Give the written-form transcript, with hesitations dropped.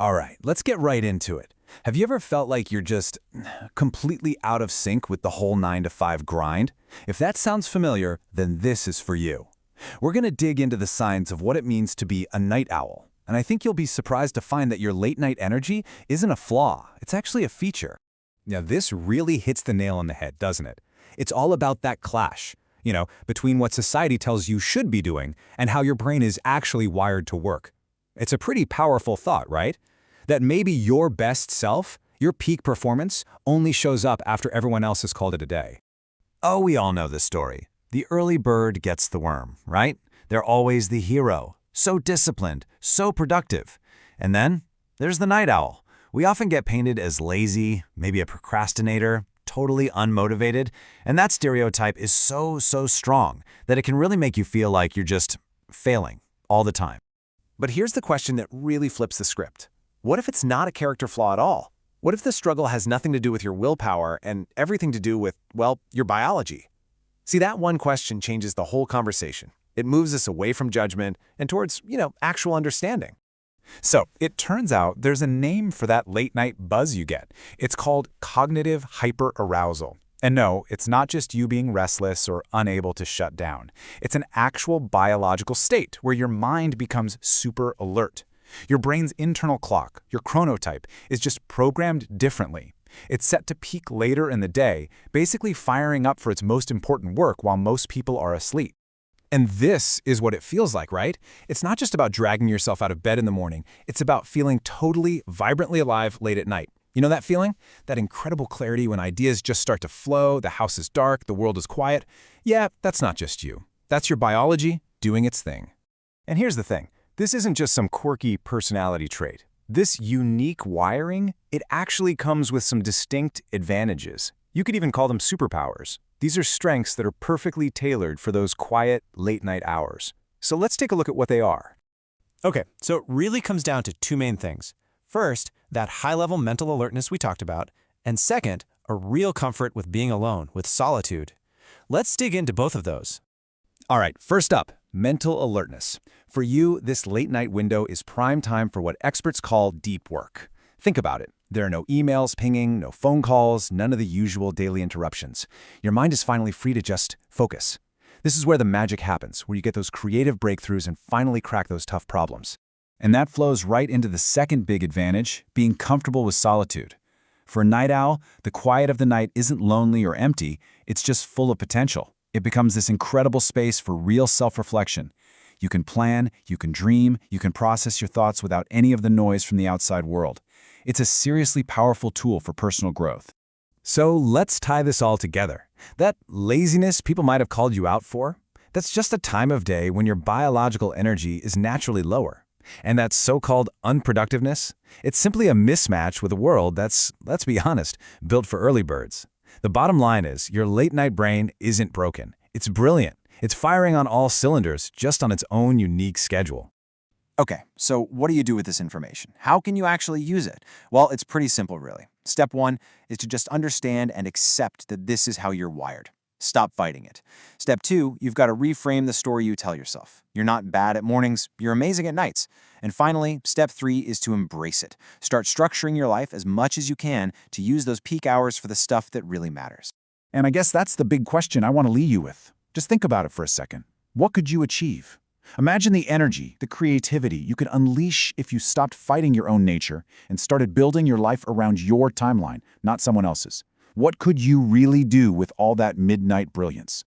All right, let's get right into it. Have you ever felt like you're just completely out of sync with the whole 9 to 5 grind? If that sounds familiar, then this is for you. We're going to dig into the science of what it means to be a night owl. And I think you'll be surprised to find that your late-night energy isn't a flaw. It's actually a feature. Now, this really hits the nail on the head, doesn't it? It's all about that clash, between what society tells you should be doing and how your brain is actually wired to work. It's a pretty powerful thought, right? That maybe your best self, your peak performance, only shows up after everyone else has called it a day. Oh, we all know this story. The early bird gets the worm, right? They're always the hero, so disciplined, so productive. And then there's the night owl. We often get painted as lazy, maybe a procrastinator, totally unmotivated, and that stereotype is so strong that it can really make you feel like you're just failing all the time. But here's the question that really flips the script. What if it's not a character flaw at all? What if the struggle has nothing to do with your willpower and everything to do with, your biology? See, that one question changes the whole conversation. It moves us away from judgment and towards, actual understanding. So, it turns out there's a name for that late-night buzz you get. It's called cognitive hyperarousal. And no, it's not just you being restless or unable to shut down. It's an actual biological state where your mind becomes super alert. Your brain's internal clock, your chronotype, is just programmed differently. It's set to peak later in the day, basically firing up for its most important work while most people are asleep. And this is what it feels like, right? It's not just about dragging yourself out of bed in the morning. It's about feeling totally, vibrantly alive late at night. You know that feeling? That incredible clarity when ideas just start to flow, the house is dark, the world is quiet? Yeah, that's not just you. That's your biology doing its thing. And here's the thing. This isn't just some quirky personality trait. This unique wiring, it actually comes with some distinct advantages. You could even call them superpowers. These are strengths that are perfectly tailored for those quiet, late-night hours. So let's take a look at what they are. Okay, so it really comes down to two main things. First, that high-level mental alertness we talked about, and second, a real comfort with being alone, with solitude. Let's dig into both of those. All right, first up, mental alertness. For you, this late-night window is prime time for what experts call deep work. Think about it. There are no emails pinging, no phone calls, none of the usual daily interruptions. Your mind is finally free to just focus. This is where the magic happens, where you get those creative breakthroughs and finally crack those tough problems. And that flows right into the second big advantage, being comfortable with solitude. For a night owl, the quiet of the night isn't lonely or empty, it's just full of potential. It becomes this incredible space for real self-reflection. You can plan, you can dream, you can process your thoughts without any of the noise from the outside world. It's a seriously powerful tool for personal growth. So let's tie this all together. That laziness people might have called you out for, that's just a time of day when your biological energy is naturally lower. And that so-called unproductiveness, it's simply a mismatch with a world that's, let's be honest, built for early birds. The bottom line is, your late-night brain isn't broken. It's brilliant. It's firing on all cylinders, just on its own unique schedule. Okay, so what do you do with this information? How can you actually use it? Well, it's pretty simple, really. Step one is to just understand and accept that this is how you're wired. Stop fighting it. Step two, you've got to reframe the story you tell yourself. You're not bad at mornings, you're amazing at nights. And finally, step three is to embrace it. Start structuring your life as much as you can to use those peak hours for the stuff that really matters. And I guess that's the big question I want to leave you with. Just think about it for a second. What could you achieve? Imagine the energy, the creativity you could unleash if you stopped fighting your own nature and started building your life around your timeline, not someone else's. What could you really do with all that midnight brilliance?